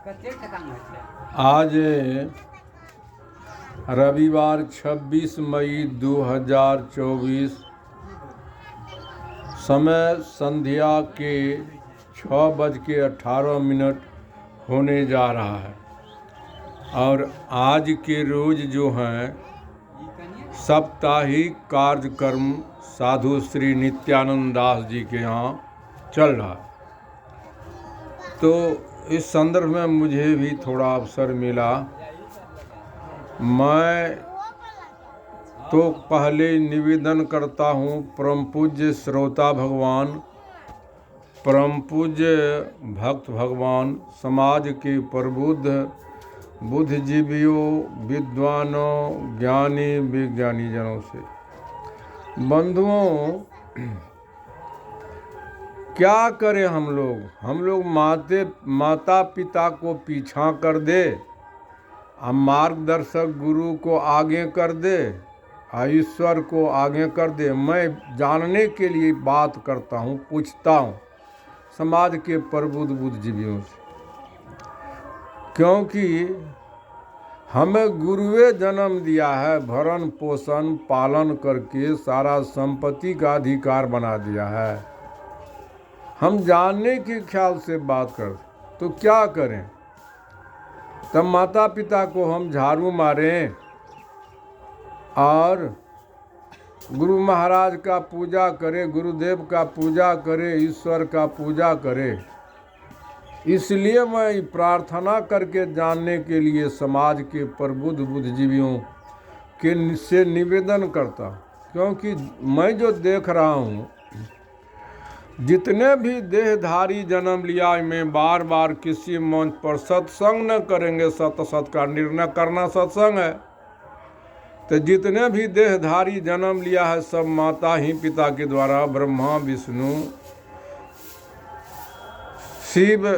आज रविवार 26 मई 2024 समय संध्या के 6:18 होने जा रहा है और आज के रोज जो हैं साप्ताहिक कार्यक्रम साधु श्री नित्यानंद दास जी के यहाँ चल रहा है। तो इस संदर्भ में मुझे भी थोड़ा अवसर मिला। मैं तो पहले निवेदन करता हूँ परम पूज्य श्रोता भगवान, परम पूज्य भक्त भगवान, समाज के प्रबुद्ध बुद्धिजीवियों, विद्वानों, ज्ञानी विज्ञानी जनों से, बंधुओं, क्या करें हम लोग माता पिता को पीछा कर दे, हम मार्गदर्शक गुरु को आगे कर दे, ईश्वर को आगे कर दे। मैं जानने के लिए बात करता हूँ, पूछता हूँ समाज के प्रबुद्ध बुद्धिजीवियों से, क्योंकि हमें गुरुए जन्म दिया है, भरण पोषण पालन करके सारा संपत्ति का अधिकार बना दिया है। हम जानने के ख्याल से बात कर तो क्या करें? तब माता पिता को हम झाड़ू मारें और गुरु महाराज का पूजा करें, गुरुदेव का पूजा करें, ईश्वर का पूजा करें। इसलिए मैं प्रार्थना करके जानने के लिए समाज के प्रबुद्ध बुद्धिजीवियों के से निवेदन करता हूँ, क्योंकि मैं जो देख रहा हूँ जितने भी देहधारी जन्म लिया, मैं बार बार किसी मंच पर सत्संग न करेंगे, सत का निर्णय करना सत्संग है। तो जितने भी देहधारी जन्म लिया है सब माता ही पिता के द्वारा, ब्रह्मा विष्णु शिव,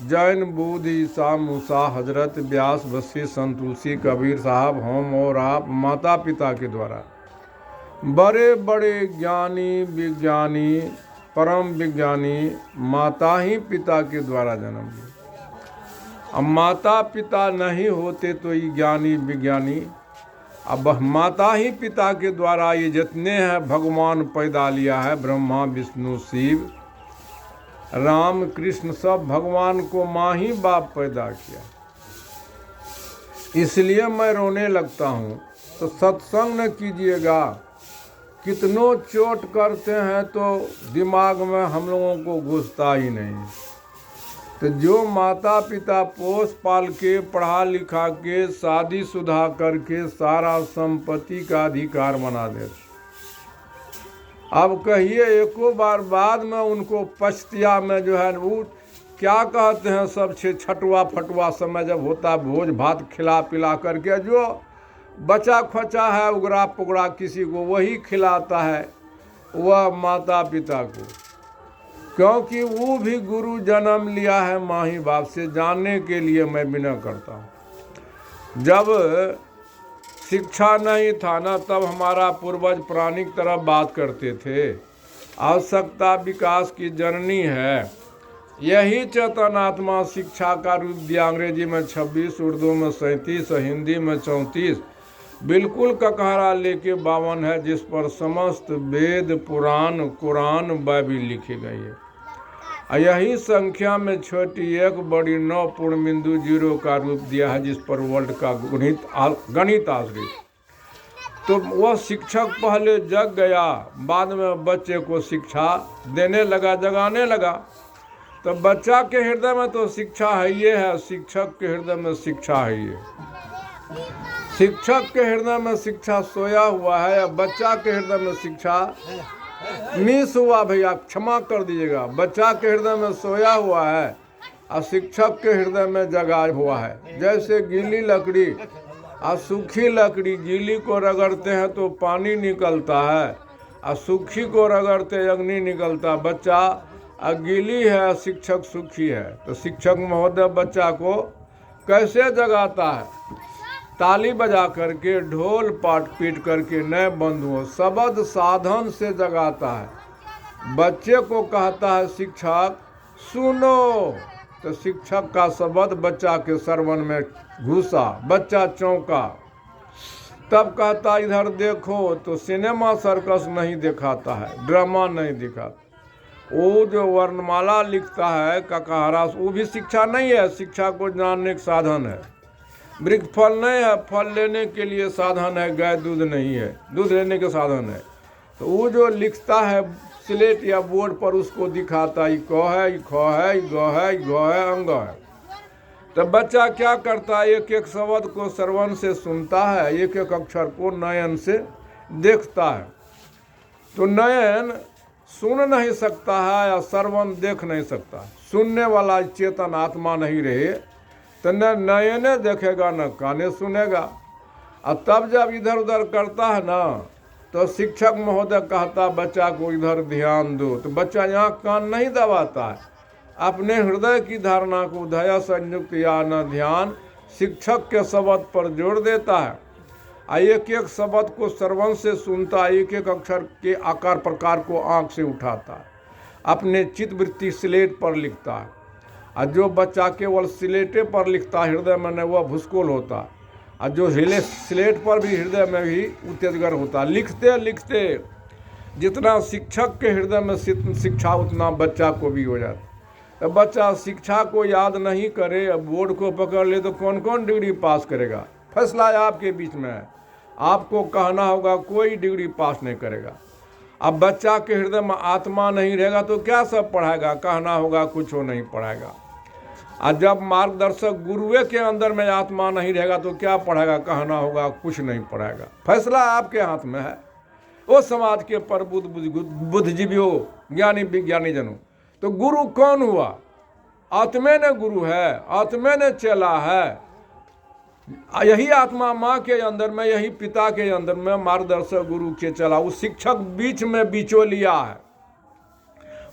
जैन, बुद्ध, ईसा, मूसा, हजरत, व्यास, वशिष्ठ, संत तुलसी, कबीर साहब, हम और आप माता पिता के द्वारा बड़े बड़े ज्ञानी विज्ञानी परम विज्ञानी माता ही पिता के द्वारा जन्म लिया। अब माता पिता नहीं होते तो ये ज्ञानी विज्ञानी, अब माता ही पिता के द्वारा ये जितने हैं भगवान पैदा लिया है, ब्रह्मा विष्णु शिव राम कृष्ण, सब भगवान को माँ ही बाप पैदा किया। इसलिए मैं रोने लगता हूँ। तो सत्संग न कीजिएगा, कितनों चोट करते हैं तो दिमाग में हम लोगों को घुसता ही नहीं। तो जो माता पिता पोस पाल के पढ़ा लिखा के शादीशुदा करके सारा संपत्ति का अधिकार बना देते, अब कहिए एको बार बाद में उनको पछतिया में जो है वो क्या कहते हैं, सब छठुआ फटुआ समय जब होता भोज भात खिला पिला करके जो बचा खचा है उगरा पुगरा किसी को वही खिलाता है वह माता पिता को, क्योंकि वो भी गुरु जन्म लिया है माँ ही बाप से। जानने के लिए मैं विनय करता हूँ। जब शिक्षा नहीं था ना, तब हमारा पूर्वज प्राणिक तरफ बात करते थे। आवश्यकता विकास की जननी है, यही चेतनात्मा शिक्षा का रूप दिया। अंग्रेजी में 26, उर्दू में 37, हिंदी में 34, बिल्कुल ककहरा लेके 52 है, जिस पर समस्त वेद पुराण कुरान बाइबिल लिखी गई है। यही संख्या में छोटी 1 बड़ी 9 पूर्ण बिंदु 0 का रूप दिया है, जिस पर वर्ल्ड का गणित आश्रित। तो वह शिक्षक पहले जग गया, बाद में बच्चे को शिक्षा देने लगा, जगाने लगा। तो बच्चा के हृदय में तो शिक्षा है ये है, शिक्षक के हृदय में शिक्षा है ये। शिक्षक के हृदय में शिक्षा सोया हुआ है या बच्चा के हृदय में शिक्षा मिस हुआ, भैया क्षमा कर दीजिएगा। बच्चा के हृदय में सोया हुआ है और शिक्षक के हृदय में जगा हुआ है। जैसे गीली लकड़ी और सूखी लकड़ी, गीली को रगड़ते हैं तो पानी निकलता है और सूखी को रगड़ते अग्नि निकलता। बच्चा गीली है, शिक्षक सूखी है। तो शिक्षक महोदय बच्चा को कैसे जगाता है? ताली बजा करके, ढोल पाट पीट करके, नए बंधुओं शब्द साधन से जगाता है। बच्चे को कहता है शिक्षक सुनो, तो शिक्षक का शब्द बच्चा के श्रवण में घुसा, बच्चा चौंका। तब कहता इधर देखो, तो सिनेमा सर्कस नहीं दिखाता है, ड्रामा नहीं दिखाता। वो जो वर्णमाला लिखता है ककाहारा, वो भी शिक्षा नहीं है, शिक्षा को जानने का साधन है। वृक्ष फल नहीं है, फल लेने के लिए साधन है, गाय दूध नहीं है, दूध लेने के साधन है। तो वो जो लिखता है स्लेट या बोर्ड पर, उसको दिखाता है, क है, ख है, ग है, घ है, अंग है। तो बच्चा क्या करता है, एक एक शब्द को श्रवण से सुनता है, एक एक अक्षर को नयन से देखता है। तो नयन सुन नहीं सकता है या श्रवण देख नहीं सकता। सुनने वाला चेतन आत्मा नहीं रहे तो न नयने देखेगा न काने सुनेगा। और तब जब इधर उधर करता है ना, तो शिक्षक महोदय कहता बच्चा को इधर ध्यान दो, तो बच्चा यहाँ कान नहीं दबाता है, अपने हृदय की धारणा को धैर्य संयुक्त या न ध्यान शिक्षक के शब्द पर जोड़ देता है। एक एक शब्द को श्रवण से सुनता, एक एक अक्षर के आकार प्रकार को आंख से उठाता है, अपने चित्तवृत्ति स्लेट पर लिखता है। और जो बच्चा केवल स्लेटे पर लिखता है, हृदय में न, वह भूस्कोल होता है। और जो हिले स्लेट पर भी हृदय में भी उत्तेजगर होता है। लिखते लिखते जितना शिक्षक के हृदय में शिक्षा, उतना बच्चा को भी हो जाता। तो बच्चा शिक्षा को याद नहीं करे, अब बोर्ड को पकड़ ले तो कौन कौन डिग्री पास करेगा? फैसला आपके बीच में है, आपको कहना होगा, कोई डिग्री पास नहीं करेगा। अब बच्चा के हृदय में आत्मा नहीं रहेगा तो क्या सब पढ़ाएगा? कहना होगा कुछ हो नहीं पढ़ाएगा। और जब मार्गदर्शक गुरुए के अंदर में आत्मा नहीं रहेगा तो क्या पढ़ाएगा? कहना होगा कुछ नहीं पढ़ाएगा। फैसला आपके हाथ में है। वो समाज के प्रबुद्ध बुद्धिजीवियों, ज्ञानी विज्ञानी जनों, तो गुरु कौन हुआ? आत्मे ने गुरु है, आत्मे ने चेला है। यही आत्मा माँ के अंदर में, यही पिता के अंदर में मार्गदर्शक गुरु के चला। वो शिक्षक बीच में बिचौलिया है,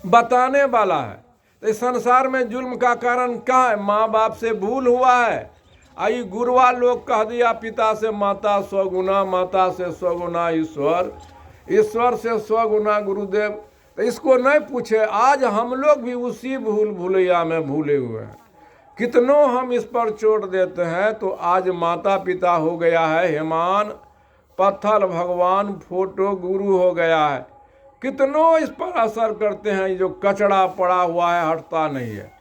बताने वाला है। तो इस संसार में जुल्म का कारण क्या है? माँ बाप से भूल हुआ है। आई गुरुआ लोग कह दिया पिता से माता स्वगुना, माता से स्वगुना ईश्वर, ईश्वर से स्वगुना गुरुदेव। तो इसको नहीं पूछे, आज हम लोग भी उसी भूल भूलैया में भूले हुए हैं। कितनों हम इस पर चोट देते हैं। तो आज माता पिता हो गया है हेमान, पत्थर भगवान, फोटो गुरु हो गया है। कितनों इस पर असर करते हैं, जो कचड़ा पड़ा हुआ है हटता नहीं है।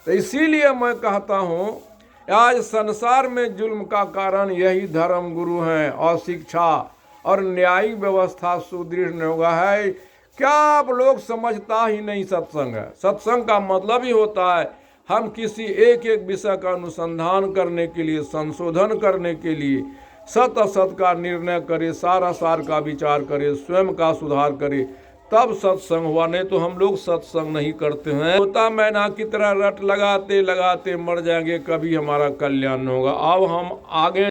तो इसीलिए मैं कहता हूँ, आज संसार में जुल्म का कारण यही धर्म गुरु हैं, और शिक्षा और न्यायिक व्यवस्था सुदृढ़ नहीं होगा है। क्या आप लोग समझता ही नहीं सत्संग है? सत्संग का मतलब ही होता है हम किसी एक एक विषय का अनुसंधान करने के लिए, संशोधन करने के लिए सत असत का निर्णय करें, सारा सार का विचार करें, स्वयं का सुधार करें, तब सत्संग हुआ। नहीं तो हम लोग सत्संग नहीं करते हैं। तोता मैना की तरह रट लगाते लगाते मर जाएंगे, कभी हमारा कल्याण नहीं होगा। अब हम आगे